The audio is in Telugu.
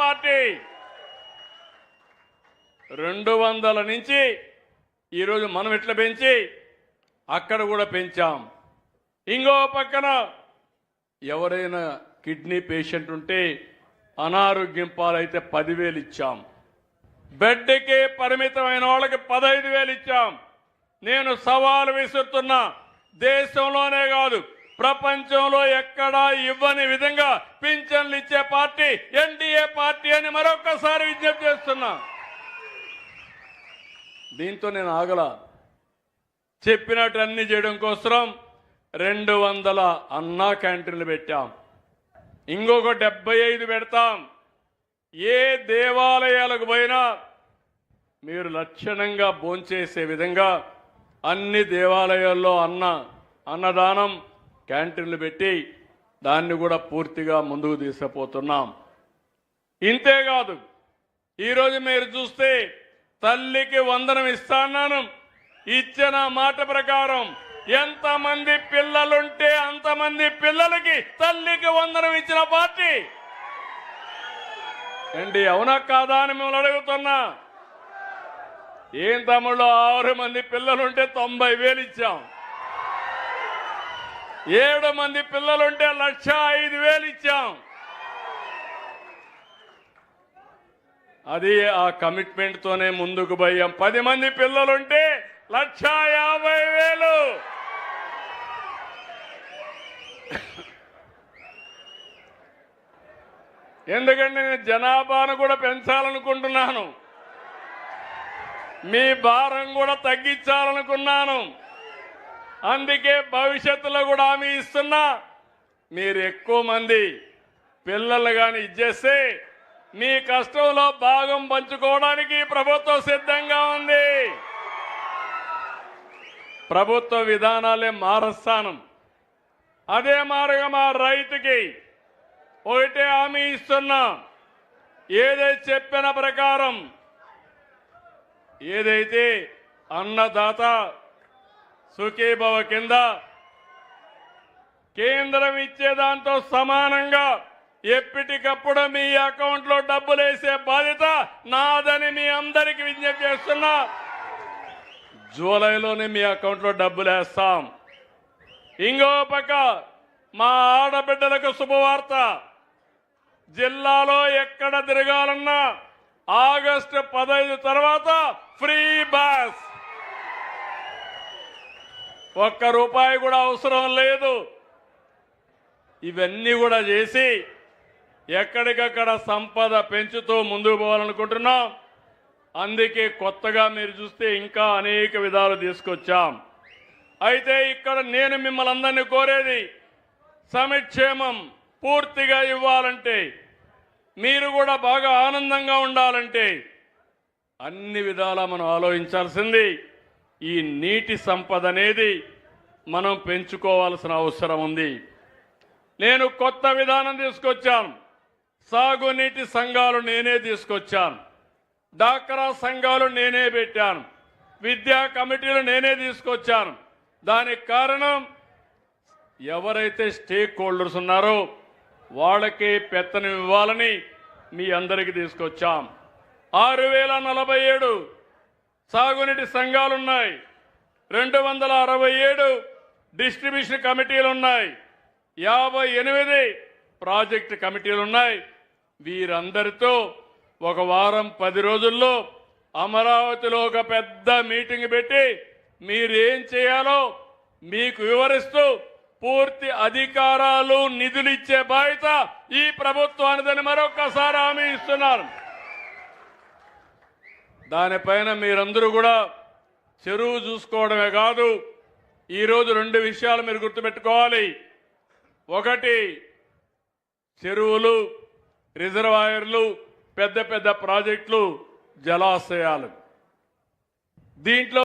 పార్టీ 200 నుంచి ఈరోజు మనం ఎట్లా పెంచి అక్కడ కూడా పెంచాం. ఇంకో పక్కన ఎవరైనా కిడ్నీ పేషెంట్ ఉంటే అనారోగ్యం పాలైతే 10,000 ఇచ్చాం. బెడ్కి పరిమితమైన వాళ్ళకి 15,000 ఇచ్చాం. నేను సవాలు విసురుతున్నా, దేశంలోనే కాదు ప్రపంచంలో ఎక్కడా ఇవ్వని విధంగా పింఛన్లు ఇచ్చే పార్టీ ఎన్డీఏ పార్టీ అని మరొకసారి విజ్ఞప్తి చేస్తున్నా. దీంతో నేను ఆగల, చెప్పినట్టు అన్ని చేయడం కోసం 200 అన్నా క్యాంటీన్లు పెట్టాం. ఇంకొక 75 పెడతాం. ఏ దేవాలయాలకు పోయినా మీరు లక్షణంగా భోంచేసే విధంగా అన్ని దేవాలయాల్లో అన్నదానం క్యాంటీన్లు పెట్టి దాన్ని కూడా పూర్తిగా ముందుకు తీసుకుపోతున్నాం. ఇంతేకాదు, ఈరోజు మీరు చూస్తే తల్లికి వందనం ఇస్తాను, ఇచ్చిన మాట ప్రకారం ఎంతమంది పిల్లలుంటే అంతమంది పిల్లలకి తల్లికి వందనం ఇచ్చిన పార్టీ అండి. అవునా కాదా అని మిమ్మల్ని అడుగుతున్నా. ఏం తమ్ముళ్ళు, 6 మంది పిల్లలుంటే 90,000 ఇచ్చాం. 7 మంది పిల్లలుంటే 1,05,000 ఇచ్చాం. అది ఆ కమిట్మెంట్ తోనే ముందుకు పోయాం. 10 మంది పిల్లలుంటే 1,50,000. ఎందుకంటే నేను జనాభాను కూడా పెంచాలనుకుంటున్నాను, మీ భారం కూడా తగ్గించాలనుకున్నాను. అందుకే భవిష్యత్తులో కూడా హామీ ఇస్తున్నా, మీరు ఎక్కువ మంది పిల్లలు కానీ ఇచ్చేస్తే మీ కష్టంలో భాగం పంచుకోవడానికి ప్రభుత్వం సిద్ధంగా ఉంది. ప్రభుత్వ విధానాలే మారుస్తాను. అదే మారుగా మా రైతుకి ఒకటే హామీ ఇస్తున్నా, ఏదైతే చెప్పిన ప్రకారం ఏదైతే అన్నదాత సుఖీభవ కింద కేంద్రం ఇచ్చే దాంతో సమానంగా ఎప్పటికప్పుడు మీ అకౌంట్లో డబ్బులు వేసే బాధ్యత నాదని మీ అందరికీ విజ్ఞప్తి చేస్తున్నా. జూలైలోనే మీ అకౌంట్లో డబ్బులు వేస్తాం. ఇంకో పక్క మా ఆడబిడ్డలకు శుభవార్త, జిల్లాలో ఎక్కడ తిరగాలన్నా ఆగస్టు 15 తర్వాత ఫ్రీ బస్, ₹1 కూడా అవసరం లేదు. ఇవన్నీ కూడా చేసి ఎక్కడికక్కడ సంపద పెంచుతూ ముందుకు పోవాలనుకుంటున్నాం. అందుకే కొత్తగా మీరు చూస్తే ఇంకా అనేక విధాలు తీసుకొచ్చాం. అయితే ఇక్కడ నేను మిమ్మల్ని అందరినీ కోరేది, సంక్షేమం పూర్తిగా ఇవ్వాలంటే, మీరు కూడా బాగా ఆనందంగా ఉండాలంటే అన్ని విధాలా మనం ఆలోచించాల్సింది ఈ నీటి సంపద అనేది మనం పెంచుకోవాల్సిన అవసరం ఉంది. నేను కొత్త విధానం తీసుకొచ్చాను. సాగునీటి సంఘాలు నేనే తీసుకొచ్చాను. డాక్రా సంఘాలు నేనే పెట్టాను. విద్యా కమిటీలు నేనే తీసుకొచ్చాను. దానికి కారణం, ఎవరైతే స్టేక్ హోల్డర్స్ ఉన్నారో వాళ్ళకి పెత్తనం ఇవ్వాలని మీ అందరికీ తీసుకొచ్చాం. 6,047 సాగునీటి సంఘాలున్నాయి, 267 డిస్ట్రిబ్యూషన్ కమిటీలు ఉన్నాయి, 58 ప్రాజెక్టు కమిటీలు ఉన్నాయి. వీరందరితో ఒక వారం 10 రోజుల్లో అమరావతిలో ఒక పెద్ద మీటింగ్ పెట్టి మీరేం చేయాలో మీకు వివరిస్తూ పూర్తి అధికారాలు నిధులు ఇచ్చే బాధ్యత ఈ ప్రభుత్వానిదని మరొకసారి హామీ ఇస్తున్నారు. దానిపైన మీరందరూ కూడా చెరువు చూసుకోవడమే కాదు, ఈరోజు 2 విషయాలు మీరు గుర్తుపెట్టుకోవాలి. ఒకటి, చెరువులు, రిజర్వాయర్లు, పెద్ద పెద్ద ప్రాజెక్టులు, జలాశయాలు. దీంట్లో